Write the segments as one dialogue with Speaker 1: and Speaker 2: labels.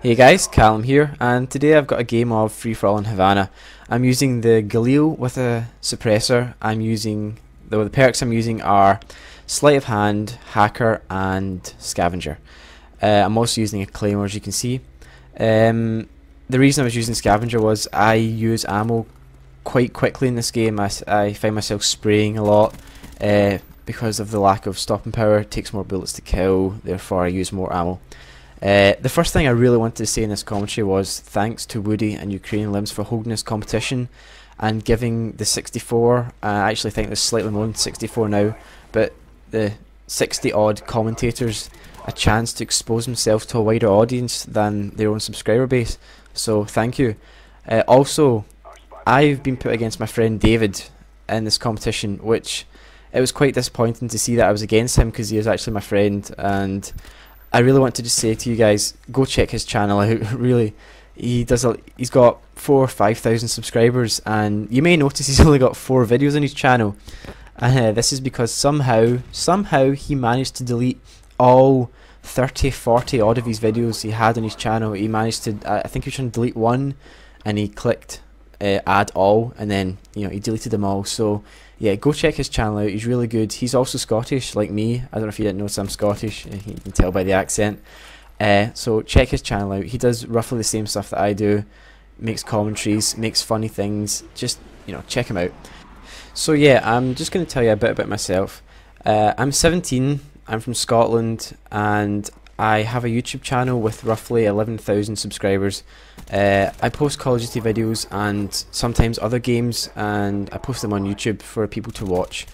Speaker 1: Hey guys, Callum here, and today I've got a game of Free For All in Havana. I'm using the Galil with a suppressor. The perks I'm using are Sleight of Hand, Hacker, and Scavenger. I'm also using a Claymore, as you can see. The reason I was using Scavenger was I use ammo quite quickly in this game. I find myself spraying a lot because of the lack of stopping power. It takes more bullets to kill, therefore I use more ammo. The first thing I really wanted to say in this commentary was thanks to Woody and Ukrainian Limbs for holding this competition and giving the 64, I actually think there's slightly more than 64 now, but the 60 odd commentators a chance to expose themselves to a wider audience than their own subscriber base, so thank you. Also, I've been put against my friend David in this competition, which it was quite disappointing to see that I was against him because he is actually my friend, and I really want to just say to you guys, go check his channel out. Really, he's got 4,000 or 5,000 subscribers, and you may notice he's only got 4 videos on his channel. This is because somehow he managed to delete all 30, 40 odd of his videos he had on his channel. He managed to, I think he was trying to delete one, and he clicked add all, and then he deleted them all. So yeah, go check his channel out. He's really good. He's also Scottish, like me. I don't know if you didn't notice I'm Scottish. You can tell by the accent. So check his channel out. He does roughly the same stuff that I do. Makes commentaries, makes funny things. Just check him out. So yeah, I'm just going to tell you a bit about myself. I'm 17. I'm from Scotland, and I have a YouTube channel with roughly 11,000 subscribers. I post Call of Duty videos and sometimes other games, and I post them on YouTube for people to watch.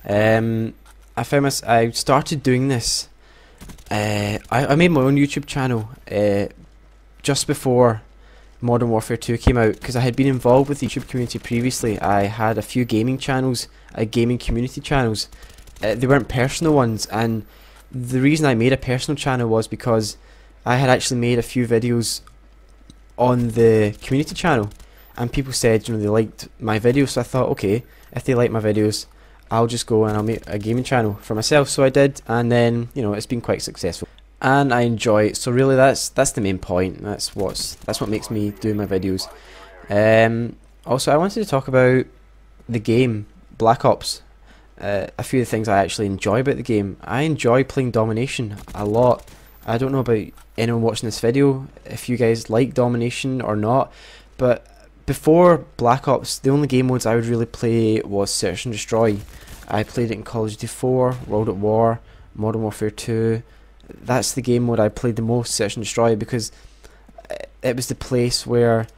Speaker 1: I started doing this. I made my own YouTube channel just before Modern Warfare 2 came out, because I had been involved with the YouTube community previously. I had a few gaming channels, gaming community channels. They weren't personal ones, and the reason I made a personal channel was because I had actually made a few videos on the community channel, and people said they liked my videos, so I thought, okay, if they like my videos, I'll just go and I'll make a gaming channel for myself. So I did, and then it's been quite successful and I enjoy it. So really that's the main point. That's what makes me do my videos. Also, I wanted to talk about the game Black Ops. A few of the things I actually enjoy about the game. I enjoy playing Domination a lot. I don't know about anyone watching this video if you guys like Domination or not, but before Black Ops, the only game modes I would really play was Search and Destroy. I played it in Call of Duty 4, World at War, Modern Warfare 2. That's the game mode I played the most, Search and Destroy, because it was the place where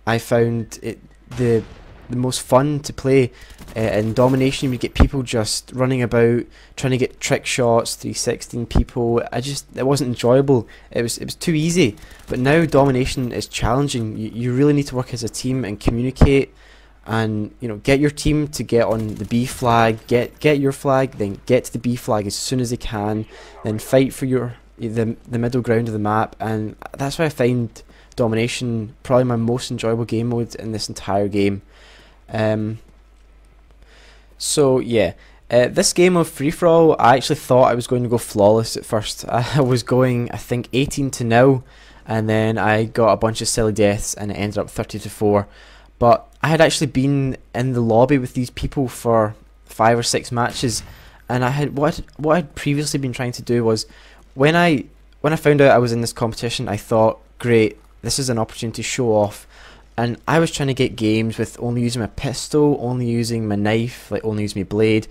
Speaker 1: I found it the most fun to play. In Domination, you get people just running about trying to get trick shots, 316 people. It wasn't enjoyable. It was too easy. But now Domination is challenging. You really need to work as a team and communicate, and get your team to get on the B flag, get your flag, then get to the B flag as soon as they can, then fight for the middle ground of the map. And that's why I find Domination probably my most enjoyable game mode in this entire game. So yeah, this game of Free For All, I actually thought I was going to go flawless at first. I was going, I think, 18-0, and then I got a bunch of silly deaths and it ended up 30-4. But I had actually been in the lobby with these people for 5 or 6 matches, and I had what I'd previously been trying to do was, when I found out I was in this competition, I thought, great, this is an opportunity to show off. And I was trying to get games with only using my pistol, only using my knife, like only using my blade.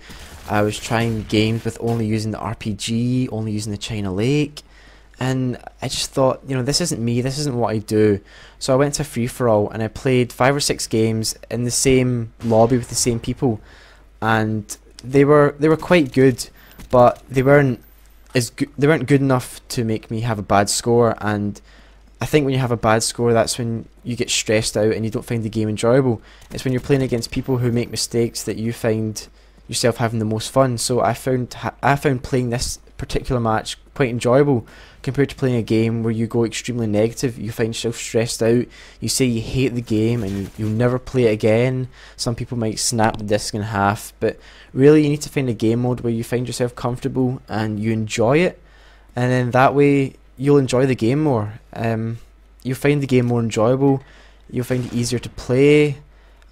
Speaker 1: I was trying games with only using the RPG, only using the China Lake. And I just thought, this isn't me, this isn't what I do. So I went to Free For All and I played 5 or 6 games in the same lobby with the same people. And they were quite good, but they weren't good enough to make me have a bad score. And I think when you have a bad score, that's when you get stressed out and you don't find the game enjoyable. It's when you're playing against people who make mistakes that you find yourself having the most fun. So I found playing this particular match quite enjoyable compared to playing a game where you go extremely negative. You find yourself stressed out, you say you hate the game and you'll never play it again. Some people might snap the disc in half, but really you need to find a game mode where you find yourself comfortable and you enjoy it, and then that way you'll enjoy the game more. you'll find the game more enjoyable, you'll find it easier to play,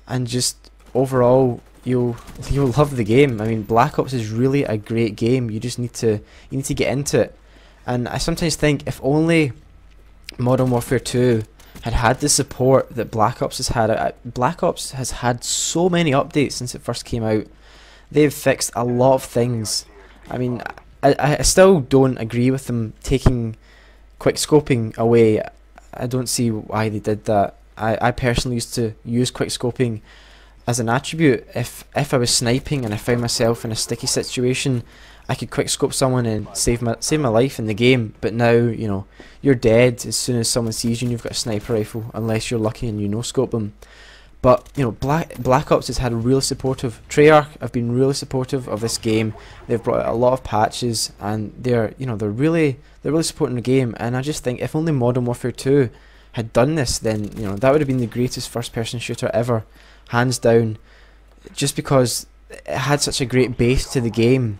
Speaker 1: and just overall you'll love the game. I mean, Black Ops is really a great game. You just need to get into it. And I sometimes think if only Modern Warfare 2 had the support that Black Ops has had. Black Ops has had so many updates since it first came out. They've fixed a lot of things. I mean, I still don't agree with them taking quickscoping away. I don't see why they did that. I personally used to use quickscoping as an attribute. If I was sniping and I found myself in a sticky situation, I could quickscope someone and save my life in the game. But now, you know, you're dead as soon as someone sees you and you've got a sniper rifle, unless you're lucky and you no-scope them. But, you know, Black Ops has had a really supportive... Treyarch have been really supportive of this game. They've brought out a lot of patches, and they're really supporting the game. And I just think if only Modern Warfare 2 had done this, then, you know, that would have been the greatest first-person shooter ever, hands down. Just because it had such a great base to the game.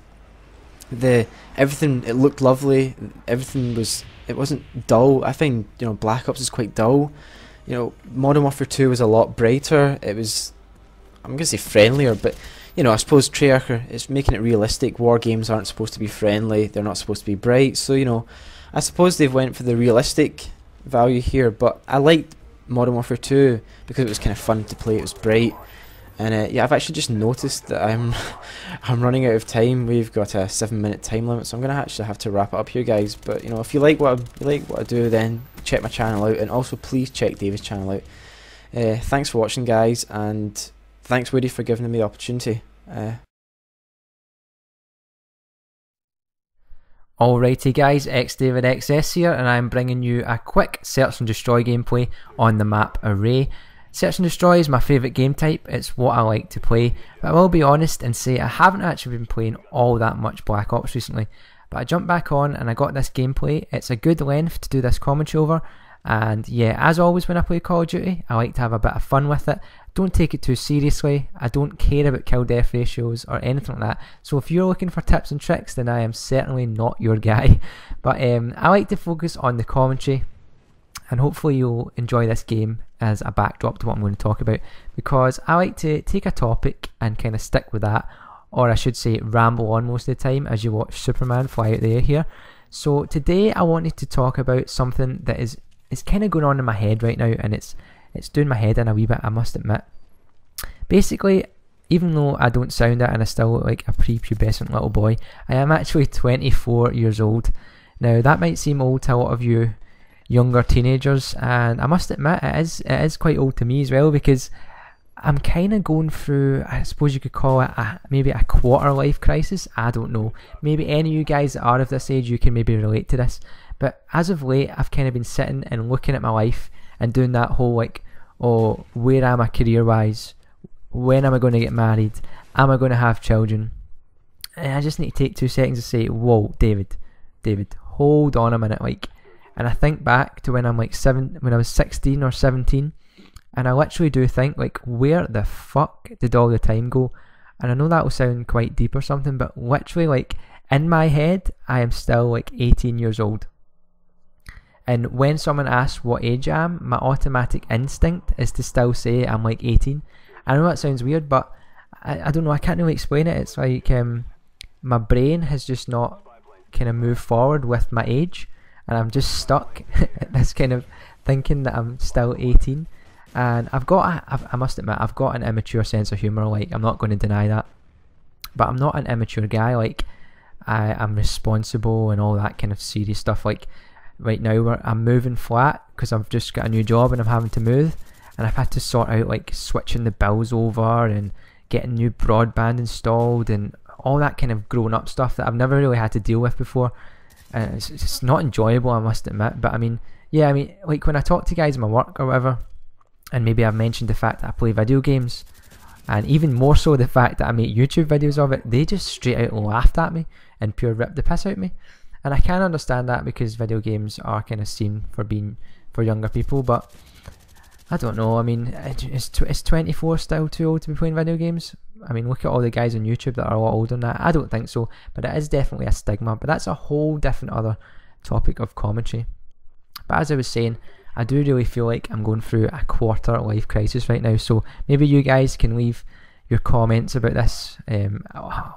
Speaker 1: Everything, it looked lovely. Everything it wasn't dull. I think, you know, Black Ops is quite dull. You know, Modern Warfare 2 was a lot brighter. It was, I'm going to say friendlier, but, you know, I suppose Treyarch is making it realistic. War games aren't supposed to be friendly. They're not supposed to be bright. So, you know, I suppose they've went for the realistic value here. But I liked Modern Warfare 2 because it was kind of fun to play. It was bright. And yeah, I've actually just noticed that I'm running out of time. We've got a 7-minute time limit, so I'm gonna actually have to wrap it up here, guys. But you know, if you like what I do, then check my channel out, and also please check David's channel out. Thanks for watching, guys, and thanks Woody for giving me the opportunity.
Speaker 2: Alrighty guys, xDavidxs here, and I'm bringing you a quick search and destroy gameplay on the map Array. Search and destroy is my favourite game type. It's what I like to play, but I will be honest and say I haven't actually been playing all that much Black Ops recently. But I jumped back on and I got this gameplay. It's a good length to do this commentary over, and yeah, as always when I play Call of Duty, I like to have a bit of fun with it. Don't take it too seriously. I don't care about kill death ratios or anything like that. So if you're looking for tips and tricks, then I am certainly not your guy. But I like to focus on the commentary, and hopefully you'll enjoy this game as a backdrop to what I'm going to talk about, because I like to take a topic and kind of stick with that, or I should say ramble on most of the time as you watch Superman fly out the air here. So today I wanted to talk about something that is kind of going on in my head right now, and it's doing my head in a wee bit, I must admit. Basically, even though I don't sound it and I still look like a prepubescent little boy, I am actually 24 years old. Now that might seem old to a lot of you younger teenagers, and I must admit it is quite old to me as well, because I'm kind of going through, I suppose you could call it maybe a quarter life crisis. I don't know, maybe any of you guys that are of this age, you can maybe relate to this. But as of late, I've kind of been sitting and looking at my life and doing that whole like, oh, where am I career wise, when am I going to get married, am I going to have children? And I just need to take 2 seconds to say, whoa, David, hold on a minute. Like, and I think back to when I'm like when I was 16 or 17, and I literally do think, like, where the fuck did all the time go? And I know that will sound quite deep or something, but literally, like, in my head, I am still like 18 years old. And when someone asks what age I am, my automatic instinct is to still say I'm like 18. I know that sounds weird, but I don't know, I can't really explain it. It's like my brain has just not kind of moved forward with my age, and I'm just stuck at this kind of thinking that I'm still 18. And I must admit, I've got an immature sense of humour, like, I'm not going to deny that. But I'm not an immature guy. Like, I'm responsible and all that kind of serious stuff. Like, right now I'm moving flat because I've just got a new job and I'm having to move, and I've had to sort out like switching the bills over and getting new broadband installed and all that kind of grown up stuff that I've never really had to deal with before. And it's not enjoyable, I must admit. But I mean, yeah, I mean, like when I talk to guys in my work or whatever, and maybe I've mentioned the fact that I play video games, and even more so the fact that I make YouTube videos of it, they just straight out laughed at me and pure ripped the piss out of me. And I can understand that, because video games are kind of seen for being for younger people. But I don't know, I mean, is 24 still too old to be playing video games? I mean, look at all the guys on YouTube that are a lot older than that. I don't think so, but it is definitely a stigma. But that's a whole different other topic of commentary. But as I was saying, I do really feel like I'm going through a quarter life crisis right now. So maybe you guys can leave your comments about this. A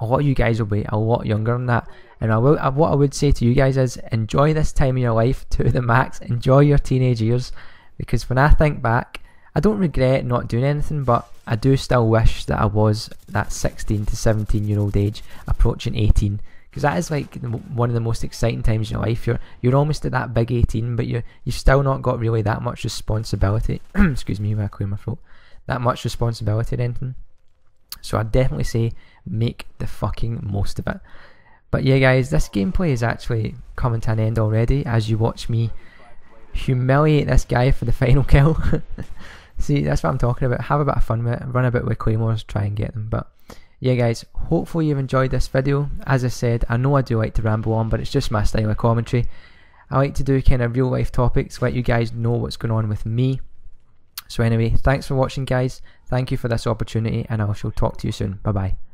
Speaker 2: lot of you guys will be a lot younger than that, and what I would say to you guys is enjoy this time of your life to the max. Enjoy your teenage years, because when I think back, I don't regret not doing anything, but I do still wish that I was that 16 to 17 year old age, approaching 18, because that is like one of the most exciting times in your life. You're almost at that big 18, but you've still not got really that much responsibility. Excuse me, I clear my throat. That much responsibility or anything. So I'd definitely say make the fucking most of it. But yeah guys, this gameplay is actually coming to an end already as you watch me humiliate this guy for the final kill. See, that's what I'm talking about. Have a bit of fun with it. Run a bit with claymores, try and get them. But yeah guys, hopefully you've enjoyed this video. As I said, I know I do like to ramble on, but it's just my style of commentary. I like to do kind of real life topics, let you guys know what's going on with me. So anyway, thanks for watching guys. Thank you for this opportunity, and I shall talk to you soon. Bye bye.